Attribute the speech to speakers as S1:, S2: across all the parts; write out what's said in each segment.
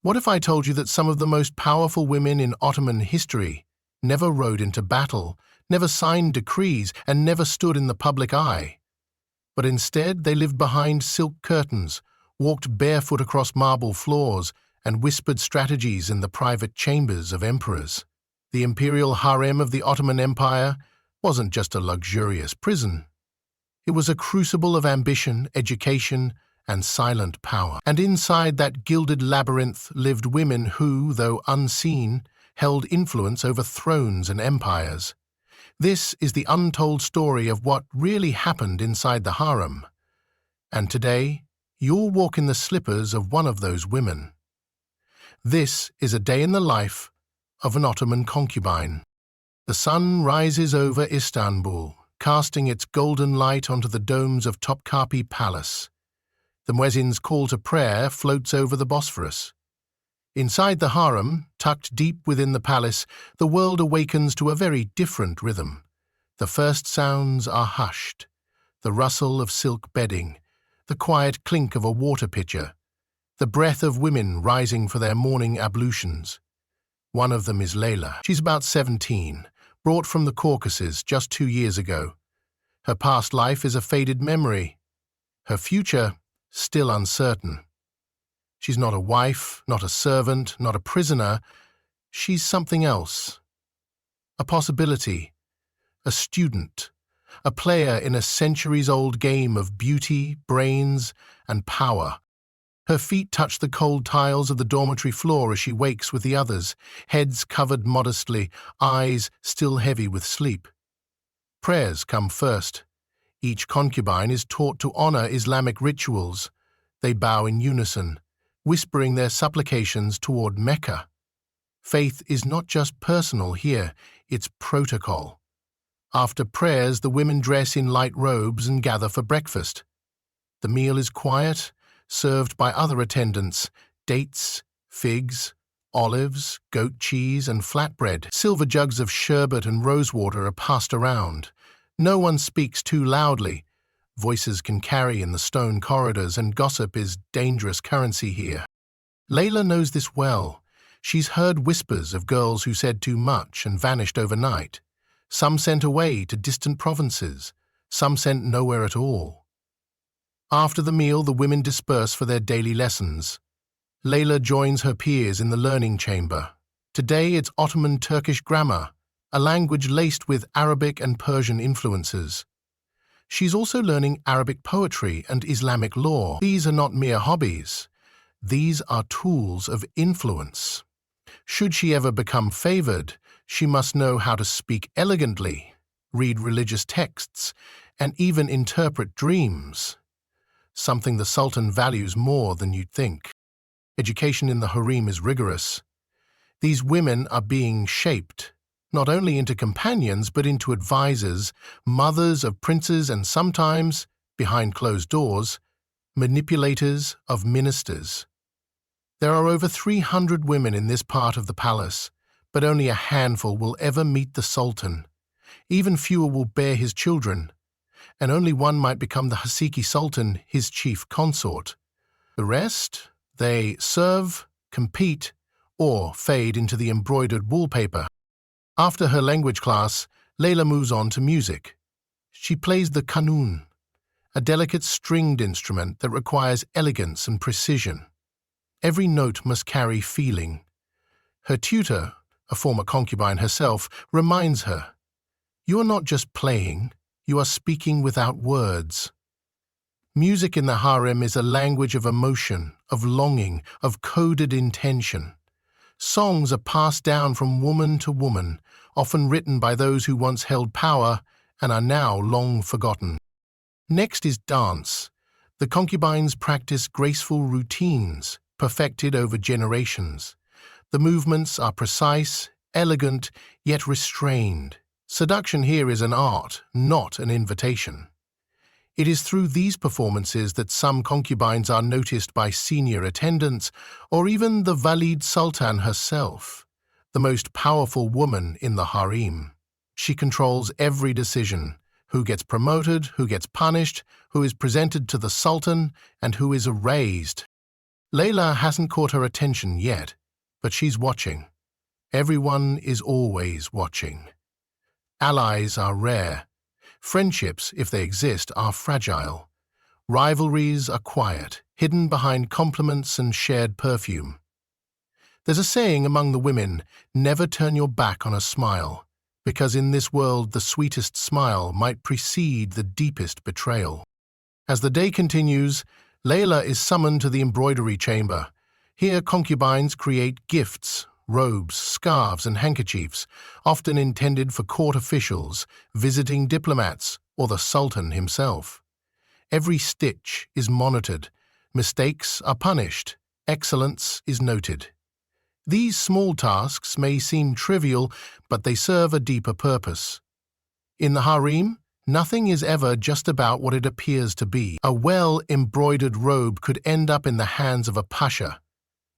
S1: What if I told you that some of the most powerful women in Ottoman history never rode into battle, never signed decrees, and never stood in the public eye? But instead they lived behind silk curtains, walked barefoot across marble floors, and whispered strategies in the private chambers of emperors. The imperial harem of the Ottoman Empire wasn't just a luxurious prison. It was a crucible of ambition, education, and silent power. And inside that gilded labyrinth lived women who, though unseen, held influence over thrones and empires. This is the untold story of what really happened inside the harem. And today, you'll walk in the slippers of one of those women. This is a day in the life of an Ottoman concubine. The sun rises over Istanbul, casting its golden light onto the domes of Topkapi Palace. The muezzin's call to prayer floats over the Bosphorus. Inside the harem, tucked deep within the palace, the world awakens to a very different rhythm. The first sounds are hushed, the rustle of silk bedding, the quiet clink of a water pitcher, the breath of women rising for their morning ablutions. One of them is Layla. She's about 17, brought from the Caucasus just 2 years ago. Her past life is a faded memory. Her future, still uncertain. She's not a wife, not a servant, not a prisoner. She's something else. A possibility, a student, a player in a centuries-old game of beauty, brains, and power. Her feet touch the cold tiles of the dormitory floor as she wakes with the others, heads covered modestly, eyes still heavy with sleep. Prayers come first. Each concubine is taught to honor Islamic rituals. They bow in unison, whispering their supplications toward Mecca. Faith is not just personal here, it's protocol. After prayers, the women dress in light robes and gather for breakfast. The meal is quiet, served by other attendants: dates, figs, olives, goat cheese, and flatbread. Silver jugs of sherbet and rosewater are passed around. No one speaks too loudly. Voices can carry in the stone corridors, and gossip is dangerous currency here. Layla knows this well. She's heard whispers of girls who said too much and vanished overnight. Some sent away to distant provinces, some sent nowhere at all. After the meal, the women disperse for their daily lessons. Layla joins her peers in the learning chamber. Today it's Ottoman Turkish grammar, a language laced with Arabic and Persian influences. She's also learning Arabic poetry and Islamic law. These are not mere hobbies. These are tools of influence. Should she ever become favored, she must know how to speak elegantly, read religious texts, and even interpret dreams. Something the Sultan values more than you'd think. Education in the harem is rigorous. These women are being shaped, not only into companions but into advisors, mothers of princes, and sometimes, behind closed doors, manipulators of ministers. There are over 300 women in this part of the palace, but only a handful will ever meet the Sultan. Even fewer will bear his children, and only one might become the Haseki Sultan, his chief consort. The rest, they serve, compete, or fade into the embroidered wallpaper. After her language class, Layla moves on to music. She plays the kanun, a delicate stringed instrument that requires elegance and precision. Every note must carry feeling. Her tutor, a former concubine herself, reminds her, "You are not just playing, you are speaking without words." Music in the harem is a language of emotion, of longing, of coded intention. Songs are passed down from woman to woman, often written by those who once held power and are now long forgotten. Next is dance. The concubines practice graceful routines, perfected over generations. The movements are precise, elegant, yet restrained. Seduction here is an art, not an invitation. It is through these performances that some concubines are noticed by senior attendants or even the Valid Sultan herself, the most powerful woman in the harem. She controls every decision: who gets promoted, who gets punished, who is presented to the Sultan, and who is erased. Layla hasn't caught her attention yet, but she's watching. Everyone is always watching. Allies are rare. Friendships, if they exist, are fragile. Rivalries are quiet, hidden behind compliments and shared perfume. There's a saying among the women, never turn your back on a smile, because in this world the sweetest smile might precede the deepest betrayal. As the day continues, Layla is summoned to the embroidery chamber. Here concubines create gifts, robes, scarves and handkerchiefs, often intended for court officials, visiting diplomats, or the Sultan himself. Every stitch is monitored, mistakes are punished, excellence is noted. These small tasks may seem trivial, but they serve a deeper purpose. In the harem, nothing is ever just about what it appears to be. A well-embroidered robe could end up in the hands of a pasha.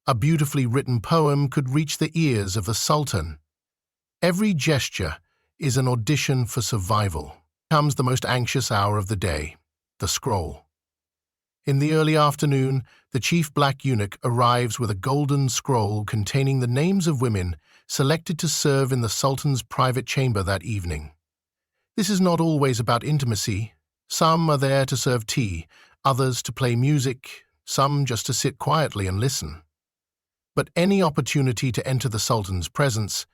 S1: A beautifully written poem could reach the ears of the Sultan. Every gesture is an audition for survival. Comes the most anxious hour of the day, the scroll. In the early afternoon, the chief black eunuch arrives with a golden scroll containing the names of women selected to serve in the Sultan's private chamber that evening. This is not always about intimacy. Some are there to serve tea, others to play music, some just to sit quietly and listen. But any opportunity to enter the Sultan's presence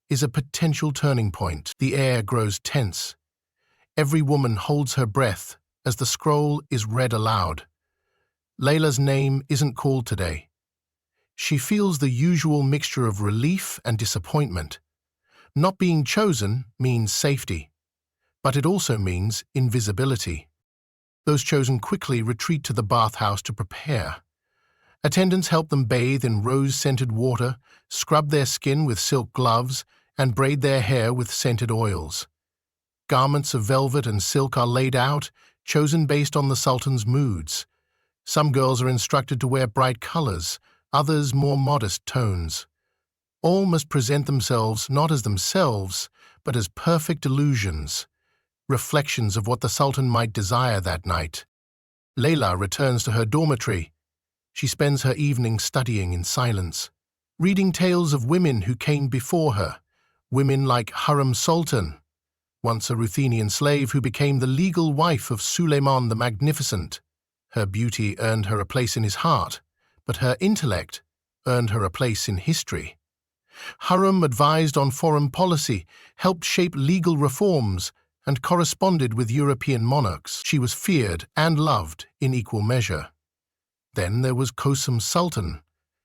S1: is a potential turning point. The air grows tense. Every woman holds her breath as the scroll is read aloud. Layla's name isn't called today. She feels the usual mixture of relief and disappointment. Not being chosen means safety, but it also means invisibility. Those chosen quickly retreat to the bathhouse to prepare. Attendants help them bathe in rose-scented water, scrub their skin with silk gloves, and braid their hair with scented oils. Garments of velvet and silk are laid out, chosen based on the Sultan's moods. Some girls are instructed to wear bright colors, others more modest tones. All must present themselves not as themselves, but as perfect illusions, reflections of what the Sultan might desire that night. Layla returns to her dormitory. She spends her evening studying in silence, reading tales of women who came before her, women like Harem Sultan, once a Ruthenian slave who became the legal wife of Suleiman the Magnificent. Her beauty earned her a place in his heart, but her intellect earned her a place in history. Harem advised on foreign policy, helped shape legal reforms, and corresponded with European monarchs. She was feared and loved in equal measure. Then there was Kosum Sultan,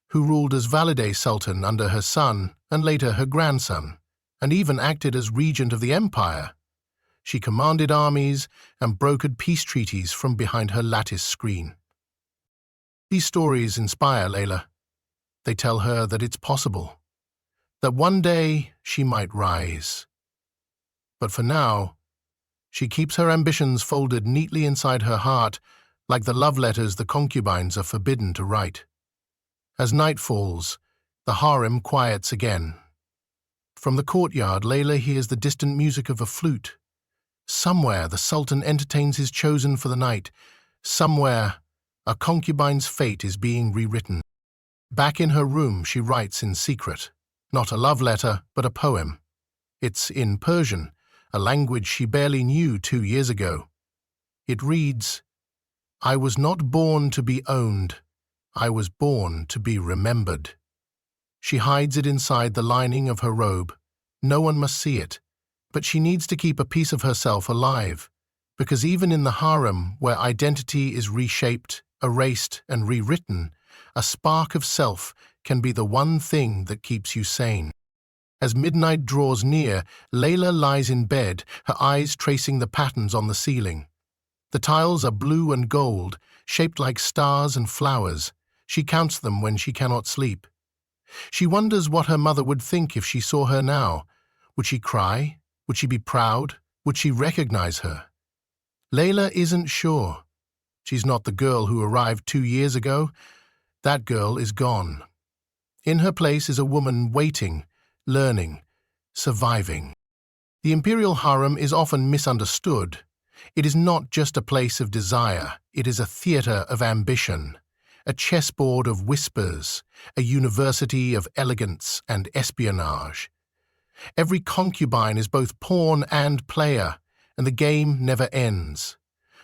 S1: who ruled as Valide Sultan under her son and later her grandson, and even acted as regent of the empire. She commanded armies and brokered peace treaties from behind her lattice screen. These stories inspire Layla. They tell her that it's possible, that one day she might rise. But for now, she keeps her ambitions folded neatly inside her heart, like the love letters the concubines are forbidden to write. As night falls, the harem quiets again. From the courtyard, Layla hears the distant music of a flute. Somewhere the Sultan entertains his chosen for the night. Somewhere a concubine's fate is being rewritten. Back in her room, she writes in secret. Not a love letter, but a poem. It's in Persian, a language she barely knew 2 years ago. It reads, "I was not born to be owned. I was born to be remembered." She hides it inside the lining of her robe. No one must see it. But she needs to keep a piece of herself alive, because even in the harem, where identity is reshaped, erased, and rewritten, a spark of self can be the one thing that keeps you sane. As midnight draws near, Layla lies in bed, her eyes tracing the patterns on the ceiling. The tiles are blue and gold, shaped like stars and flowers. She counts them when she cannot sleep. She wonders what her mother would think if she saw her now. Would she cry? Would she be proud? Would she recognize her? Layla isn't sure. She's not the girl who arrived 2 years ago. That girl is gone. In her place is a woman waiting, learning, surviving. The imperial harem is often misunderstood. It is not just a place of desire. It is a theater of ambition. a chessboard of whispers, a university of elegance and espionage. Every concubine is both pawn and player, and the game never ends.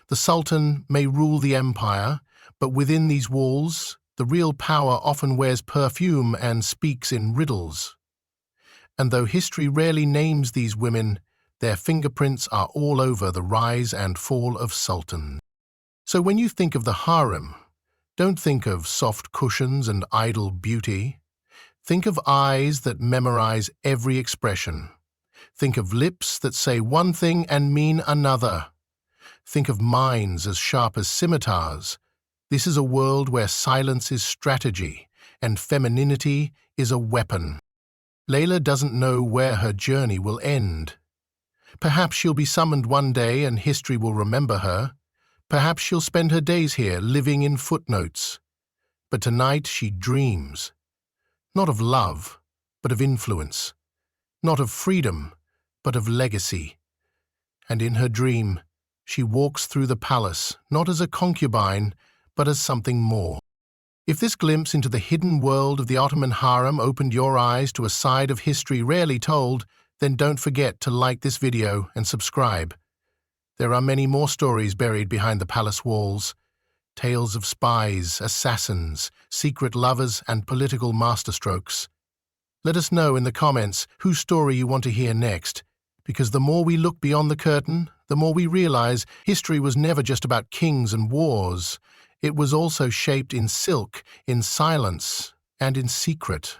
S1: The Sultan may rule the empire, but within these walls, the real power often wears perfume and speaks in riddles. And though history rarely names these women, their fingerprints are all over the rise and fall of sultans. So when you think of the harem, don't think of soft cushions and idle beauty. Think of eyes that memorize every expression. Think of lips that say one thing and mean another. Think of minds as sharp as scimitars. This is a world where silence is strategy and femininity is a weapon. Layla doesn't know where her journey will end. Perhaps she'll be summoned one day and history will remember her. Perhaps she'll spend her days here living in footnotes. But tonight she dreams. Not of love, but of influence. Not of freedom, but of legacy. And in her dream, she walks through the palace, not as a concubine, but as something more. If this glimpse into the hidden world of the Ottoman harem opened your eyes to a side of history rarely told, then don't forget to like this video and subscribe. There are many more stories buried behind the palace walls. Tales of spies, assassins, secret lovers, and political masterstrokes. Let us know in the comments whose story you want to hear next, because the more we look beyond the curtain, the more we realize history was never just about kings and wars. It was also shaped in silk, in silence, and in secret.